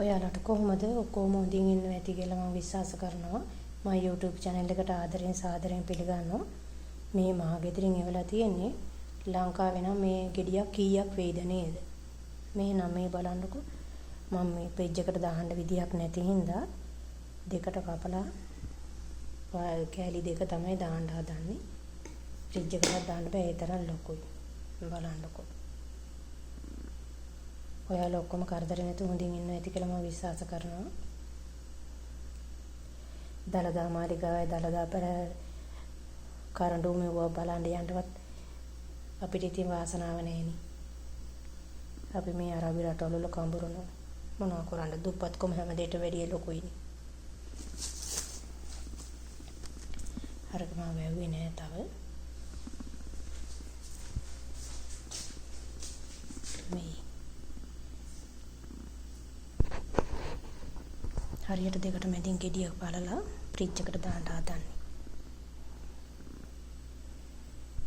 ඔයාලට කොහොමද ඔක්කොම හොඳින් ඉන්නවා ඇති කියලා මම විශ්වාස කරනවා. මම YouTube channel එකට ආදරෙන් සාදරයෙන් පිළිගන්නවා. මේ මහා ගෙදරින් එවලා තියෙන්නේ ලංකාවේ නම් මේ ගෙඩියක් කීයක් වෙයිද නේද? මේ නම් මේ බලන්නකෝ. මම මේ page එකට දාන්න විදියක් නැති හින්දා දෙකට කපලා කෑලි දෙක තමයි දාන්න හදන්නේ. fridge එකට දාන්න බෑ ඒ තරම් ලොකුයි. බලන්නකෝ. ඔයාලා ඔක්කොම කරදර නැතුව හොඳින් ඉන්නවා ඇති කියලා මම විශ්වාස කරනවා. දලදා මාලිගාවේ දලදා පෙර කරඬු මෙවුව බලන්න යන්නවත් අපිට ඉතින් වාසනාව නැහෙනි. අපි මේ අරාබි රටවල කඹරන මොනවා කරන්න දුප්පත්කම හැම දෙයකට වැඩිය ලොකුයිනේ. හරක මම වැව්වේ නෑ තව. මේ හරියට දෙකට මැදින් ගෙඩියක් බලලා ෆ්‍රිජ් එකට දාන්න හදන්නේ.